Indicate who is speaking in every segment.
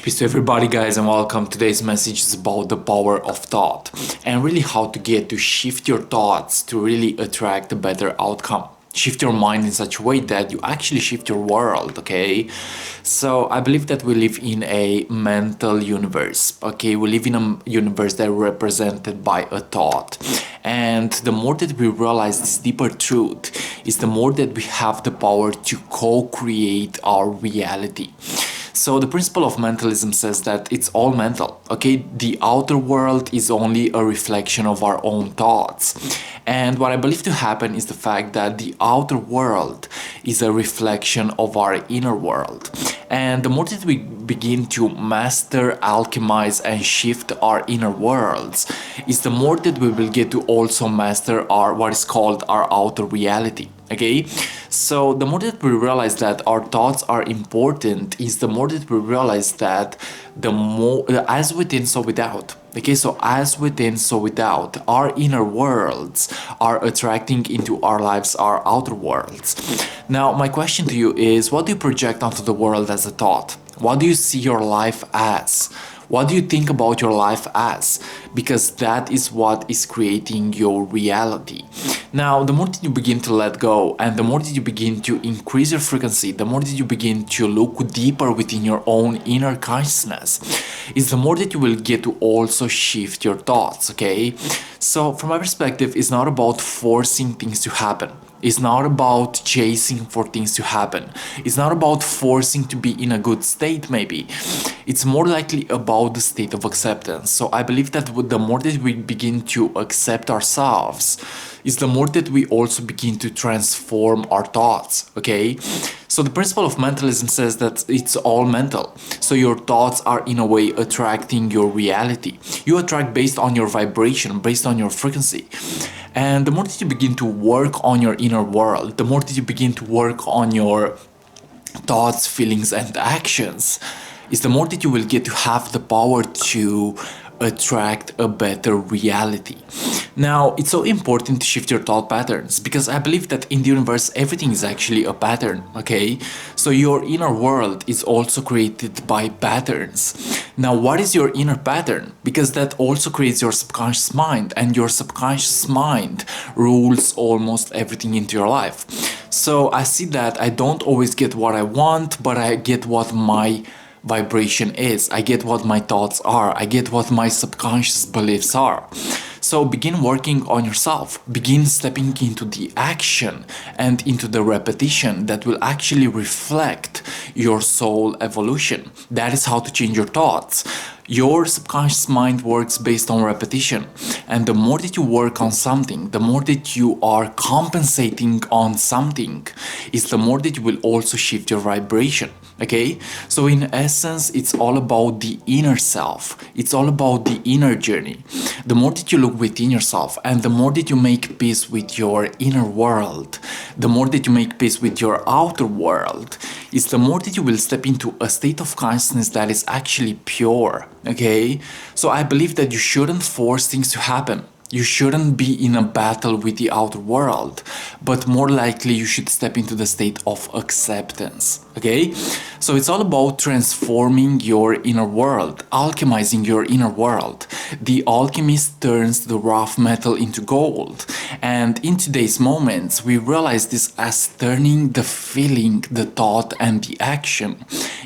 Speaker 1: Peace to everybody, guys, and welcome. Today's message is about the power of thought and really how to get to shift your thoughts to really attract a better outcome. Shift your mind in such a way that you actually shift your world, okay? So I believe that we live in a mental universe, okay? We live in a universe that is represented by a thought. And the more that we realize this deeper truth, is the more that we have the power to co-create our reality. So the principle of mentalism says that it's all mental, okay? The outer world is only a reflection of our own thoughts. And what I believe to happen is the fact that the outer world is a reflection of our inner world. And the more that we begin to master, alchemize, and shift our inner worlds, is the more that we will get to also master our what is called our outer reality. Okay, so the more that we realize that our thoughts are important, is the more that we realize that the more as within so without. Okay, so as within so without, our inner worlds are attracting into our lives our outer worlds. Now my question to you is, what do you project onto the world as a thought? What do you see your life as? What do you think about your life as? Because that is what is creating your reality. Now, the more that you begin to let go and the more that you begin to increase your frequency, the more that you begin to look deeper within your own inner consciousness, is the more that you will get to also shift your thoughts, okay? So from my perspective, it's not about forcing things to happen. It's not about chasing for things to happen. It's not about forcing to be in a good state, maybe. It's more likely about the state of acceptance. So I believe that the more that we begin to accept ourselves, is the more that we also begin to transform our thoughts, okay? So the principle of mentalism says that it's all mental. So your thoughts are in a way attracting your reality. You attract based on your vibration, based on your frequency. And the more that you begin to work on your inner world, the more that you begin to work on your thoughts, feelings, and actions, is the more that you will get to have the power to attract a better reality. Now, it's so important to shift your thought patterns because I believe that in the universe, everything is actually a pattern, okay? So your inner world is also created by patterns. Now, what is your inner pattern? Because that also creates your subconscious mind, and your subconscious mind rules almost everything into your life. So I see that I don't always get what I want, but I get what my vibration is. I get what my thoughts are. I get what my subconscious beliefs are. So begin working on yourself. Begin stepping into the action and into the repetition that will actually reflect your soul evolution. That is how to change your thoughts. Your subconscious mind works based on repetition, and the more that you work on something, the more that you are compensating on something, is the more that you will also shift your vibration. Okay, so in essence, it's all about the inner self. It's all about the inner journey. The more that you look within yourself and the more that you make peace with your inner world, the more that you make peace with your outer world, is the more that you will step into a state of consciousness that is actually pure. Okay, so I believe that you shouldn't force things to happen. You shouldn't be in a battle with the outer world, but more likely you should step into the state of acceptance, okay? So it's all about transforming your inner world, alchemizing your inner world. The alchemist turns the rough metal into gold. And in today's moments, we realize this as turning the feeling, the thought, and the action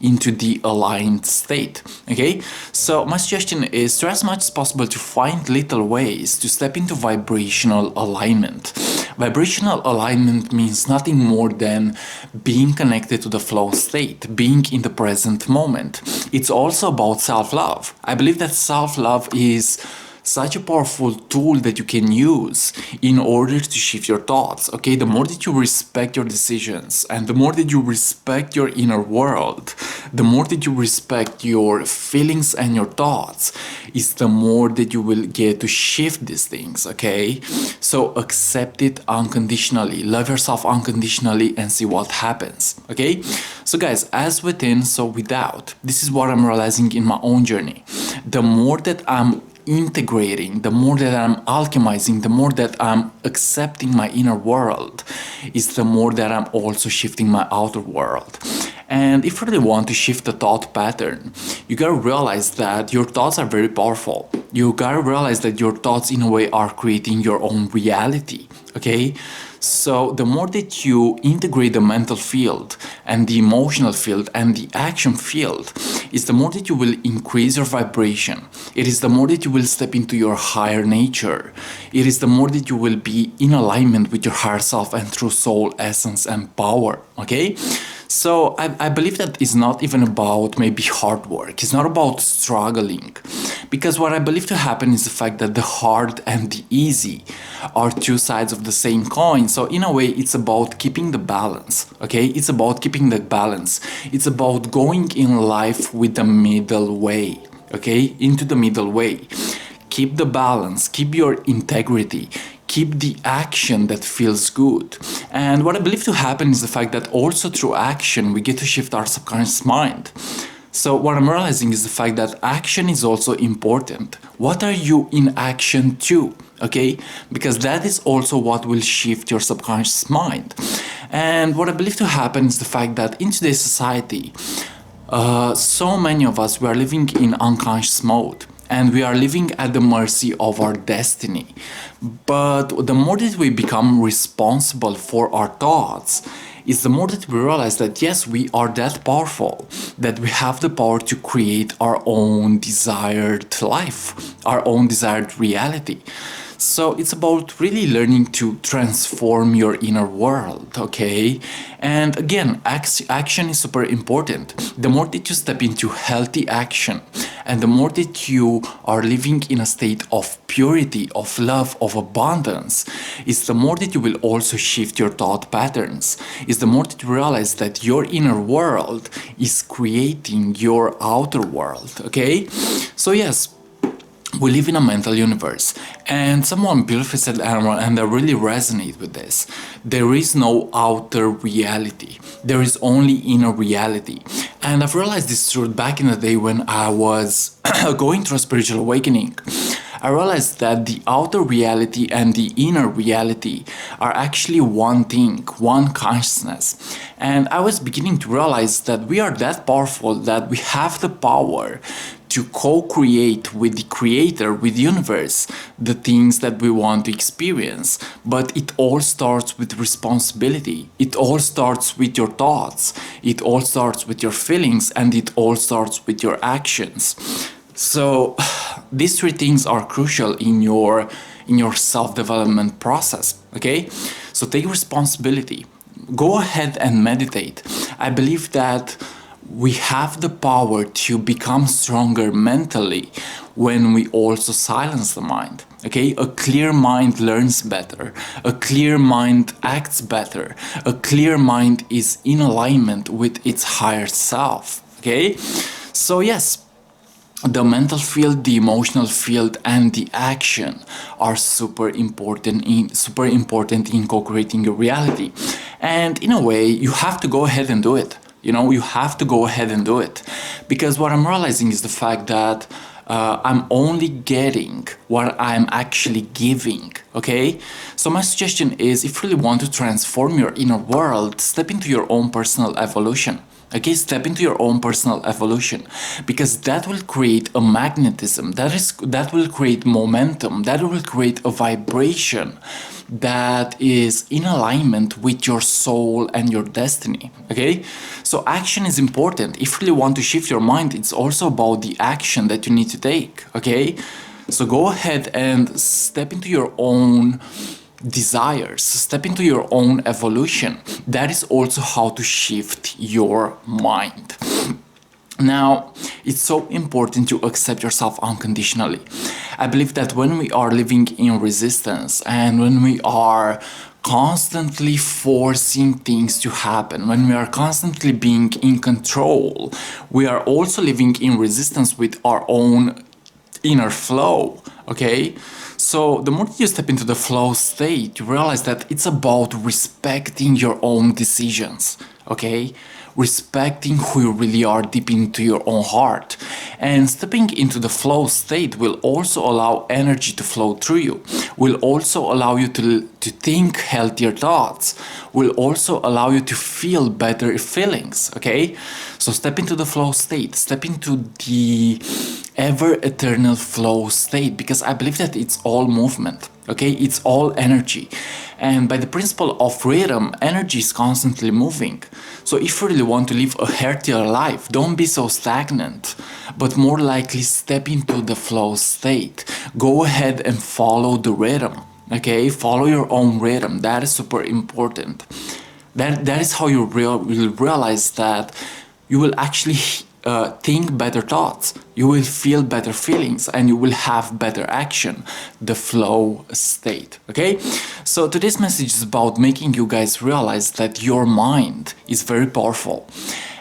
Speaker 1: into the aligned state, okay? So my suggestion is try as much as possible to find little ways to step into vibrational alignment. Vibrational alignment means nothing more than being connected to the flow state, being in the present moment. It's also about self-love. I believe that self-love is such a powerful tool that you can use in order to shift your thoughts, okay? The more that you respect your decisions and the more that you respect your inner world, the more that you respect your feelings and your thoughts, is the more that you will get to shift these things, okay? So accept it unconditionally, love yourself unconditionally, and see what happens, okay? So guys, as within, so without. This is what I'm realizing in my own journey. The more that I'm integrating, the more that I'm alchemizing, the more that I'm accepting my inner world, is the more that I'm also shifting my outer world. And if you really want to shift the thought pattern, you gotta realize that your thoughts are very powerful. You gotta realize that your thoughts, in a way, are creating your own reality. Okay? So the more that you integrate the mental field and the emotional field and the action field, is the more that you will increase your vibration. It is the more that you will step into your higher nature. It is the more that you will be in alignment with your higher self and true soul essence and power. Okay? So I believe that it's not even about maybe hard work. It's not about struggling. Because what I believe to happen is the fact that the hard and the easy are two sides of the same coin. So in a way, it's about keeping the balance. Okay? It's about keeping the balance. It's about going in life with the middle way. Okay? Into the middle way. Keep the balance. Keep your integrity. Keep the action that feels good. And what I believe to happen is the fact that also through action, we get to shift our subconscious mind. So what I'm realizing is the fact that action is also important. What are you in action to? Okay? Because that is also what will shift your subconscious mind. And what I believe to happen is the fact that in today's society, so many of us, we are living in unconscious mode. And we are living at the mercy of our destiny. But the more that we become responsible for our thoughts, is the more that we realize that yes, we are that powerful, that we have the power to create our own desired life, our own desired reality. So it's about really learning to transform your inner world, okay? And again, action is super important. The more that you step into healthy action, and the more that you are living in a state of purity, of love, of abundance, is the more that you will also shift your thought patterns. Is the more that you realize that your inner world is creating your outer world, okay? So yes, we live in a mental universe, and someone beautifully said, and I really resonate with this, there is no outer reality, there is only inner reality. And I've realized this truth back in the day when I was going through a spiritual awakening. I realized that the outer reality and the inner reality are actually one thing, one consciousness. And I was beginning to realize that we are that powerful, that we have the power to co-create with the creator, with the universe, the things that we want to experience. But it all starts with responsibility. It all starts with your thoughts. It all starts with your feelings, and it all starts with your actions. So these three things are crucial in your self-development process, okay? So take responsibility. Go ahead and meditate. I believe that we have the power to become stronger mentally when we also silence the mind. Okay, a clear mind learns better. A clear mind acts better. A clear mind is in alignment with its higher self. Okay, so yes, the mental field, the emotional field, and the action are super important in co-creating your reality. And in a way, you have to go ahead and do it. You know, you have to go ahead and do it. Because what I'm realizing is the fact that I'm only getting what I'm actually giving, okay? So my suggestion is, if you really want to transform your inner world, step into your own personal evolution. Okay, step into your own personal evolution, because that will create a magnetism, that will create momentum, that will create a vibration that is in alignment with your soul and your destiny. Okay, so action is important. If you really want to shift your mind, it's also about the action that you need to take. Okay, so go ahead and step into your own desires, step into your own evolution. That is also how to shift your mind. Now, it's so important to accept yourself unconditionally. I believe that when we are living in resistance and when we are constantly forcing things to happen, when we are constantly being in control, we are also living in resistance with our own inner flow, okay? So the more you step into the flow state, you realize that it's about respecting your own decisions, okay? Respecting who you really are deep into your own heart. And stepping into the flow state will also allow energy to flow through you, will also allow you to think healthier thoughts, will also allow you to feel better feelings, okay? So step into the flow state, step into the ever eternal flow state, because I believe that it's all movement, okay? It's all energy. And by the principle of rhythm, energy is constantly moving. So if you really want to live a healthier life, don't be so stagnant, but more likely step into the flow state. Go ahead and follow the rhythm, okay? Follow your own rhythm. That is super important. That is how you will realize that you will actually think better thoughts, you will feel better feelings, and you will have better action, the flow state, okay? So today's message is about making you guys realize that your mind is very powerful.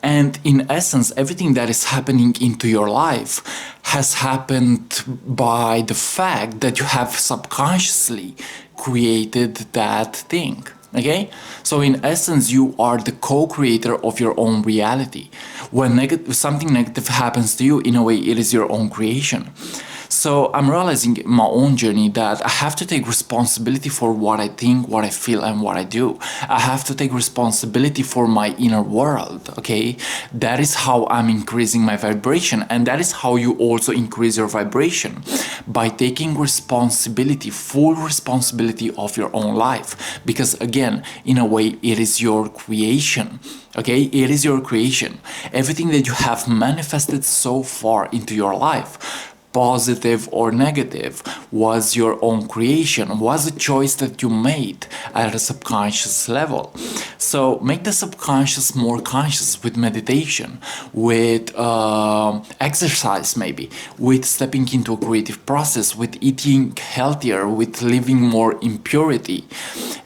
Speaker 1: And in essence, everything that is happening into your life has happened by the fact that you have subconsciously created that thing. Okay? So in essence, you are the co-creator of your own reality. When something negative happens to you, in a way, it is your own creation. So I'm realizing in my own journey that I have to take responsibility for what I think, what I feel, and what I do. I have to take responsibility for my inner world, okay? That is how I'm increasing my vibration, and that is how you also increase your vibration, by taking responsibility, full responsibility of your own life. Because again, in a way, it is your creation. Okay, it is your creation. Everything that you have manifested so far into your life, positive or negative, was your own creation, was a choice that you made at a subconscious level. So make the subconscious more conscious with meditation, with exercise maybe, with stepping into a creative process, with eating healthier, with living more in purity.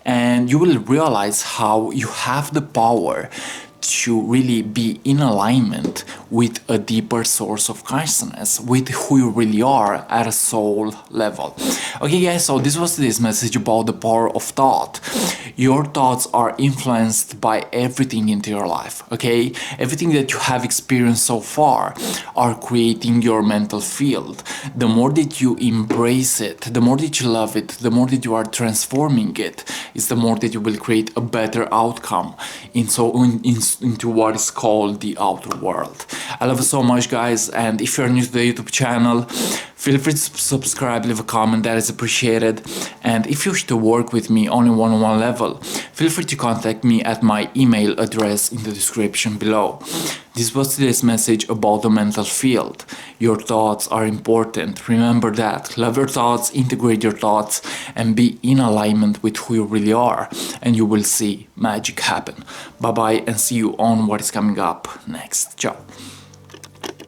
Speaker 1: And you will realize how you have the power to really be in alignment with a deeper source of consciousness, with who you really are at a soul level. Okay guys, so this was today's message about the power of thought. Your thoughts are influenced by everything into your life, okay? Everything that you have experienced so far are creating your mental field. The more that you embrace it, the more that you love it, the more that you are transforming it, is the more that you will create a better outcome into what is called the outer world. I love you so much guys, and if you're new to the YouTube channel, feel free to subscribe, leave a comment, that is appreciated. And if you wish to work with me on a one-on-one level, feel free to contact me at my email address in the description below. This was today's message about the mental field. Your thoughts are important. Remember that. Love your thoughts, integrate your thoughts, and be in alignment with who you really are. And you will see magic happen. Bye bye, and see you on what is coming up next. Ciao.